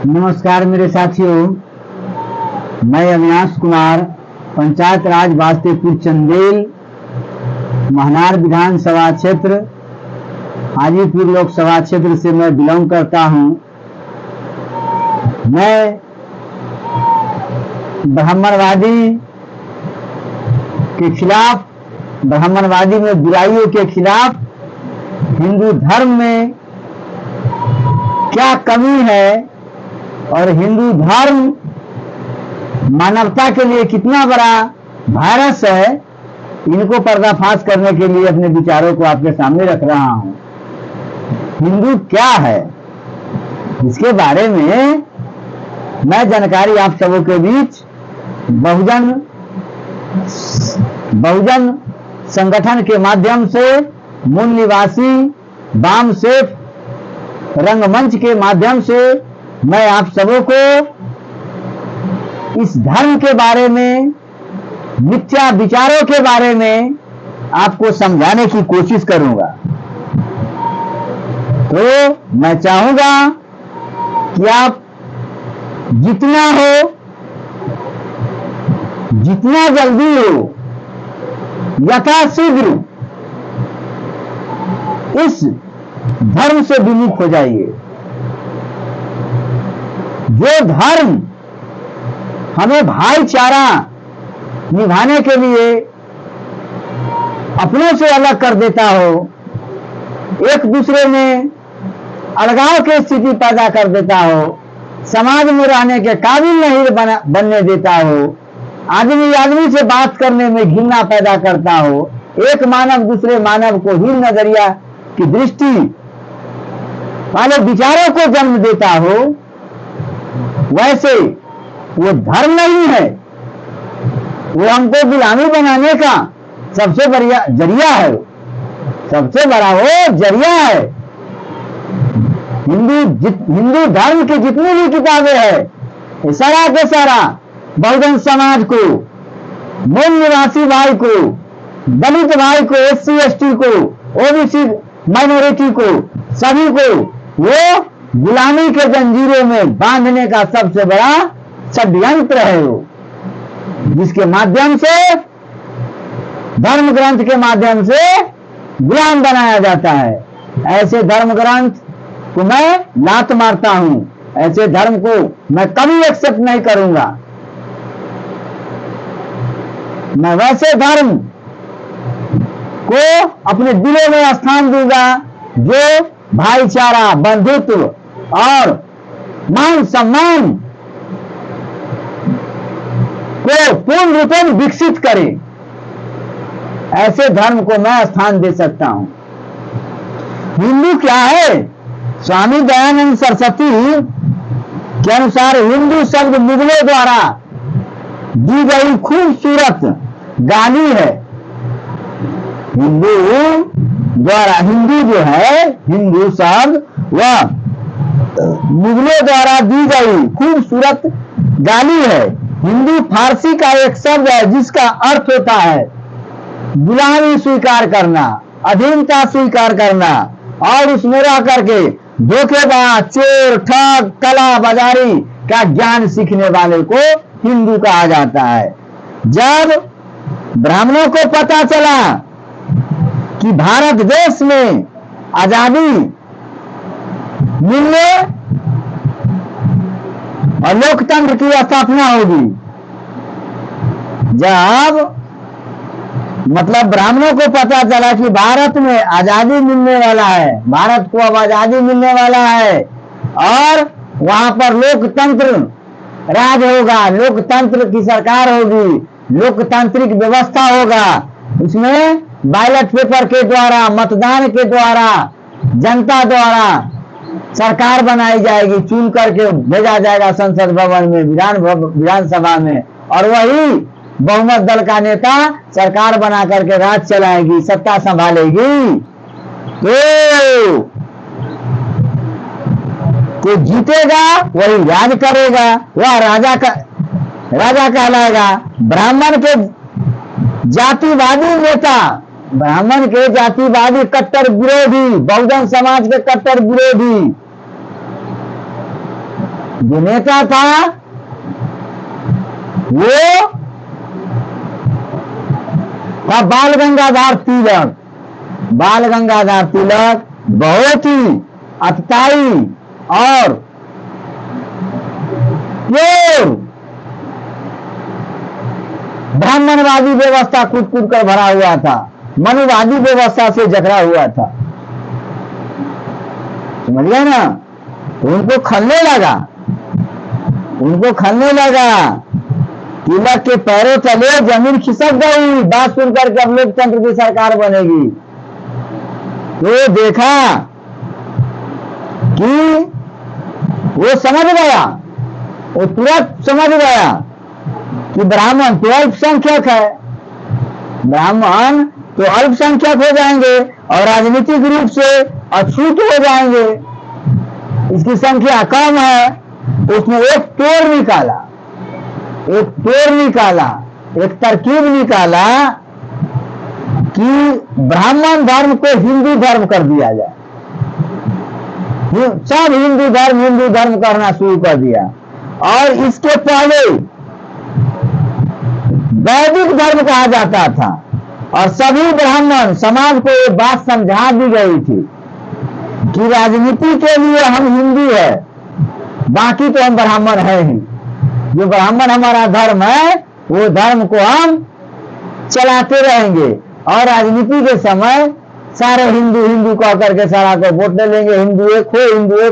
नमस्कार मेरे साथियों, मैं अविनाश कुमार पंचायत राज वास्तेपुर चंदेल महनार विधानसभा क्षेत्र हाजीपुर लोकसभा क्षेत्र से मैं बिलोंग करता हूं। मैं ब्राह्मणवादी के खिलाफ, ब्राह्मणवादी में बुराइयों के खिलाफ हिंदू धर्म में क्या कमी है और हिंदू धर्म मानवता के लिए कितना बड़ा वायरस है, इनको पर्दाफाश करने के लिए अपने विचारों को आपके सामने रख रहा हूं। हिंदू क्या है, इसके बारे में मैं जानकारी आप सबों के बीच बहुजन संगठन के माध्यम से, मूल निवासी वाम सेठ रंगमंच के माध्यम से मैं आप सबों को इस धर्म के बारे में, मिथ्या विचारों के बारे में आपको समझाने की कोशिश करूंगा। तो मैं चाहूंगा कि आप जितना जल्दी हो, यथाशीघ्र इस धर्म से विमुख हो जाइए। जो धर्म हमें भाईचारा निभाने के लिए अपनों से अलग कर देता हो, एक दूसरे में अलगाव की स्थिति पैदा कर देता हो, समाज में रहने के काबिल नहीं बनने देता हो, आदमी आदमी से बात करने में घृणा पैदा करता हो, एक मानव दूसरे मानव को हीन नजरिया की दृष्टि वाले विचारों को जन्म देता हो, वैसे वो धर्म नहीं है, वो हमको गुलामी बनाने का सबसे बढ़िया जरिया है, सबसे बड़ा वो जरिया है। हिंदू धर्म की जितनी भी किताबें हैं, सारा के सारा बहुजन समाज को, मूल निवासी भाई को, दलित भाई को, SC ST को, OBC माइनॉरिटी को, सभी को वो गुलामी के जंजीरों में बांधने का सबसे बड़ा षड्यंत्र है वो, जिसके माध्यम से, धर्म ग्रंथ के माध्यम से गुलाम बनाया जाता है। ऐसे धर्म ग्रंथ को मैं लात मारता हूं, ऐसे धर्म को मैं कभी एक्सेप्ट नहीं करूंगा। मैं वैसे धर्म को अपने दिलों में स्थान दूंगा जो भाईचारा, बंधुत्व और मान सम्मान को पूर्ण रूप में विकसित करे। ऐसे धर्म को मैं स्थान दे सकता हूं। हिंदू क्या है? स्वामी दयानंद सरस्वती के अनुसार हिंदू शब्द मुगलों द्वारा दी गई खूबसूरत गाली है। हिंदू जो है, हिंदू शब्द वह मुगलों द्वारा दी गई खूबसूरत गाली है। हिंदू फारसी का एक शब्द है जिसका अर्थ होता है गुलामी स्वीकार करना, अधीनता स्वीकार करना, और उसमें रह करके धोखेबाज, चोर, ठग, कला बाजारी का ज्ञान सीखने वाले को हिंदू कहा जाता है। जब ब्राह्मणों को पता चला कि भारत देश में आजादी मिलने और लोकतंत्र की स्थापना होगी, जब मतलब ब्राह्मणों को पता चला कि भारत में आजादी मिलने वाला है, भारत को अब आजादी मिलने वाला है और वहां पर लोकतंत्र राज होगा, लोकतंत्र की सरकार होगी, लोकतांत्रिक व्यवस्था होगा, उसमें बैलेट पेपर के द्वारा, मतदान के द्वारा, जनता द्वारा सरकार बनाई जाएगी, चुन करके भेजा जाएगा संसद भवन में, विधानसभा में, और वही बहुमत दल का नेता सरकार बना करके राज चलाएगी, सत्ता संभालेगी। तो जीतेगा वही राज करेगा, वह राजा कहलाएगा। ब्राह्मण के जातिवादी नेता, ब्राह्मण के जातिवादी कट्टर विरोधी, बहुजन समाज के कट्टर विरोधी जो नेता था वो था बाल गंगाधर तिलक। बाल गंगाधर तिलक बहुत ही अतिताई और प्योर ब्राह्मणवादी व्यवस्था कूद कूद कर भरा हुआ था, मनुवादी व्यवस्था से जकड़ा हुआ था। समझ गए ना? तो उनको खलने लगा, तिलक के पैरों तले जमीन खिसक गई। बात सुनकर के अब लोकतंत्र की सरकार बनेगी। तो देखा कि वो समझ गया, वो तुरंत समझ गया कि ब्राह्मण तो अल्पसंख्यक है, ब्राह्मण तो अल्पसंख्यक हो जाएंगे और राजनीतिक रूप से अछूत हो जाएंगे, इसकी संख्या कम है। उसने एक तोड़ निकाला, एक तरकीब निकाला कि ब्राह्मण धर्म को हिंदू धर्म कर दिया जाए। सब हिंदू धर्म करना शुरू कर दिया। और इसके पहले वैदिक धर्म कहा जाता था और सभी ब्राह्मण समाज को ये बात समझा दी गई थी कि राजनीति के लिए हम हिंदू है, बाकी तो हम ब्राह्मण है ही। जो ब्राह्मण हमारा धर्म है वो धर्म को हम चलाते रहेंगे और राजनीति के समय सारे हिंदू कह करके सारा को वोट ले लेंगे। हिंदू एक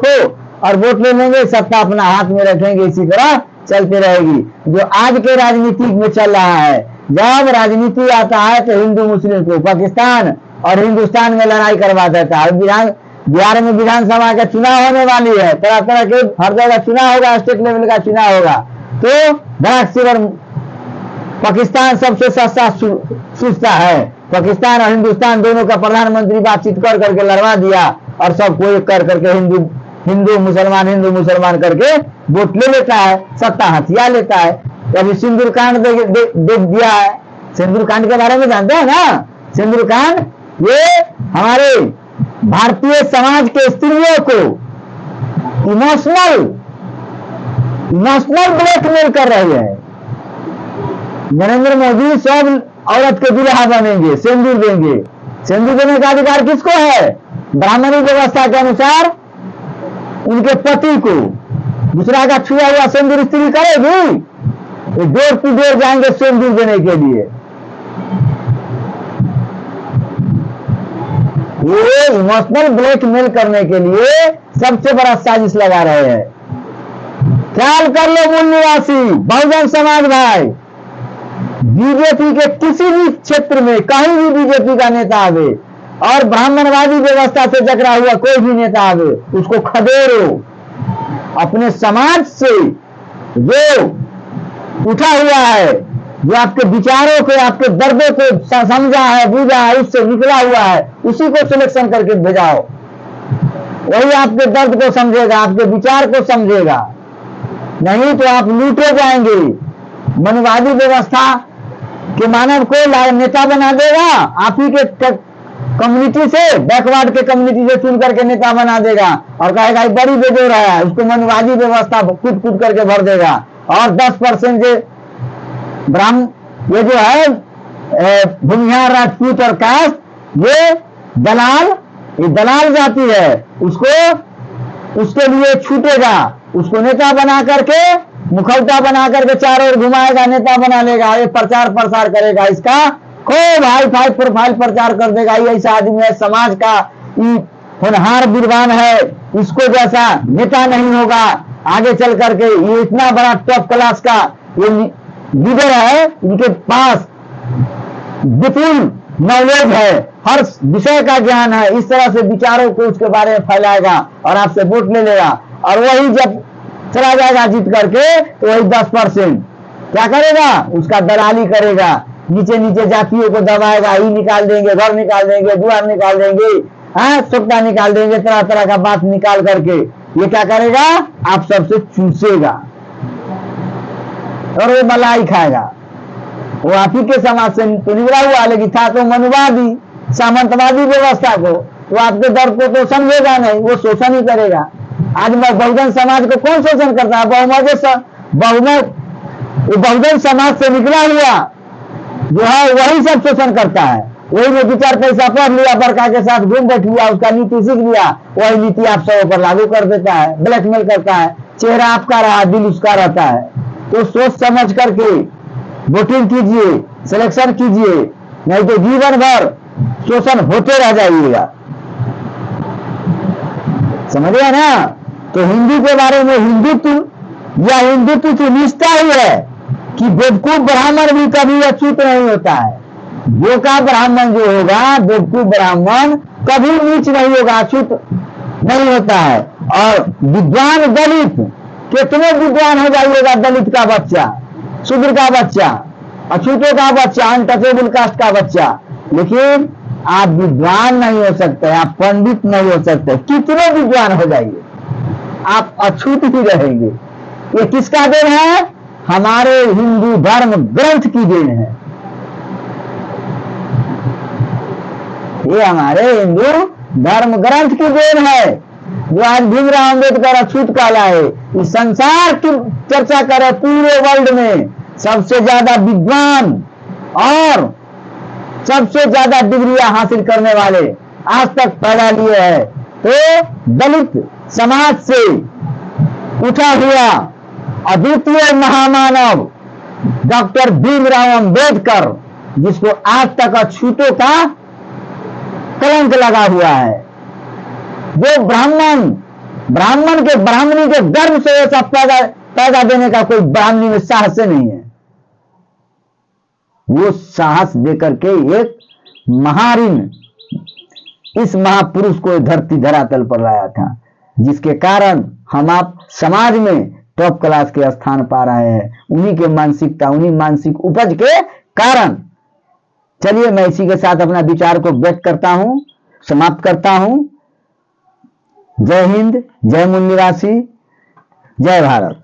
हो और वोट ले लेंगे, सत्ता अपना हाथ में रखेंगे। इसी तरह चलते रहेगी जो आज के राजनीति में चल रहा है। जब राजनीति आता है तो हिंदू मुस्लिम को पाकिस्तान और हिंदुस्तान में लड़ाई करवा देता है। बिहार में विधानसभा का चुनाव होने वाली है, तरह तरह के हर जगह चुनाव होगा, स्टेट लेवल का चुनाव होगा। तो पाकिस्तान सबसे सस्ता सूझता है। पाकिस्तान और हिंदुस्तान दोनों का प्रधानमंत्री बातचीत कर करके लड़वा दिया और सबको एक कर करके हिंदू मुसलमान करके वोट ले लेता है, सत्ता हथिया लेता है। अभी सिंदूर कांड देख दिया है। सिंदूर कांड के बारे में जानते हैं ना? सिंदूर कांड ये हमारे भारतीय समाज के स्त्रियों को इमोशनल ब्लैकमेल कर रही है। नरेंद्र मोदी सब औरत के दुल्हा बनेंगे, सिंदूर देंगे। सिंदूर देने का अधिकार किसको है? ब्राह्मणी व्यवस्था के अनुसार उनके पति को। दूसरा का छुआ हुआ सिंदूर स्त्री करेगी? डोर टू डोर जाएंगे सिंदूर देने के लिए। ये इमोशनल ब्लैकमेल करने के लिए सबसे बड़ा साजिश लगा रहे हैं। ख्याल कर लो मूल निवासी बहुजन समाज भाई, बीजेपी के किसी भी क्षेत्र में कहीं भी बीजेपी का नेता आवे और ब्राह्मणवादी व्यवस्था से जकड़ा हुआ कोई भी नेता आवे, उसको खदेड़ो। अपने समाज से जो उठा हुआ है, जो आपके विचारों को, आपके दर्दों को समझा है, बूझा है, उससे निकला हुआ है, उसी को सिलेक्शन करके भेजाओ। वही आपके दर्द को समझेगा, आपके विचार को समझेगा। नहीं तो आप लूटे जाएंगे। मनुवादी व्यवस्था के मानव को नेता बना देगा, आप ही के कम्युनिटी से, बैकवर्ड के कम्युनिटी से चुन करके नेता बना देगा और कहेगा बड़ी बेजोर है, उसको मनुवादी व्यवस्था कूद करके भर देगा। और 10% जो ब्राह्मण, ये जो है भूमिहार, राजपूत और कास्ट, ये दलाल जाति है, उसको उसके लिए छूटेगा। उसको नेता बना करके, मुखौटा बना करके चारों ओर घुमाएगा, नेता बना लेगा, ये प्रचार प्रसार करेगा, इसका खूब हाई प्रोफाइल प्रचार कर देगा। ये ऐसा आदमी है, समाज का होनहार विद्वान है, इसको जैसा नेता नहीं होगा आगे चल करके। ये इतना बड़ा टॉप क्लास का ये लीडर है, इनके पास विपुल नॉलेज है, हर विषय का ज्ञान है। इस तरह से विचारों को उसके बारे में फैलाएगा और आपसे वोट ले लेगा। और वही जब चला जाएगा जीत करके तो वही 10% क्या करेगा? उसका दलाली करेगा, नीचे नीचे जातियों को दबाएगा, ई निकाल देंगे, घर निकाल देंगे, द्वार निकाल देंगे, सत्ता निकाल देंगे, तरह तरह का बात निकाल करके ये क्या करेगा? आप सबसे चूसेगा और वो मलाई खाएगा। वो आप ही के समाज से तो निकला हुआ, लेकिन था तो मनुवादी सामंतवादी व्यवस्था को, वो आपके दर्द को तो समझेगा नहीं, वो शोषण ही करेगा। आज बहुजन समाज को कौन शोषण करता है? बहुमत बहुजन समाज से निकला हुआ जो है वही सब शोषण करता है। वही में 2-4 पैसा पढ़ लिया, बड़का के साथ घूम बैठ लिया, उसका नीति सीख लिया, वही नीति आप सब पर लागू कर देता है, ब्लैकमेल करता है। चेहरा आपका रहा, दिल उसका रहता है। तो सोच समझ करके वोटिंग कीजिए, सिलेक्शन कीजिए, नहीं तो जीवन भर शोषण होते रह जाइएगा। समझिए ना? तो हिंदू के बारे में हिंदुत्व या हिंदुत्व की निष्ठा ही है कि बेवकूफ ब्राह्मण भी कभी अछूत नहीं होता है। बोका ब्राह्मण जो होगा, बेवकूफ ब्राह्मण कभी नीच नहीं होगा, अछूत नहीं होता है। और विद्वान दलित, कितने विद्वान हो जाइएगा, दलित का बच्चा, शूद्र का बच्चा, अछूतों का बच्चा, अनटचेबल कास्ट का बच्चा, लेकिन आप विद्वान नहीं हो सकते, आप पंडित नहीं हो सकते। कितने विद्वान हो जाइए, आप अछूत ही रहेंगे। ये किसका देन है? हमारे हिंदू धर्म ग्रंथ की देन है। ये हमारे हिंदू धर्म ग्रंथ की देन है, जो आज भीमराव अंबेडकर अछूत कहलाए। इस संसार की चर्चा करे, पूरे वर्ल्ड में सबसे ज्यादा विद्वान और सबसे ज्यादा डिग्रियां हासिल करने वाले आज तक पैदा लिए हैं, तो दलित समाज से उठा हुआ अद्वितीय महामानव डॉक्टर भीमराव अंबेडकर, जिसको आज तक अछूतों का कलंक लगा हुआ है, जो ब्राह्मणी के गर्भ से ऐसा पैदा देने का कोई ब्राह्मणी में साहस नहीं है। वो साहस देकर के एक महारिन इस महापुरुष को धरती धरातल पर लाया था, जिसके कारण हम आप समाज में टॉप क्लास के स्थान पा रहे हैं। उन्हीं के मानसिकता, उन्हीं मानसिक उपज के कारण। चलिए, मैं इसी के साथ अपना विचार को व्यक्त करता हूं, समाप्त करता हूं। जय हिंद, जय मूल निवासी, जय भारत।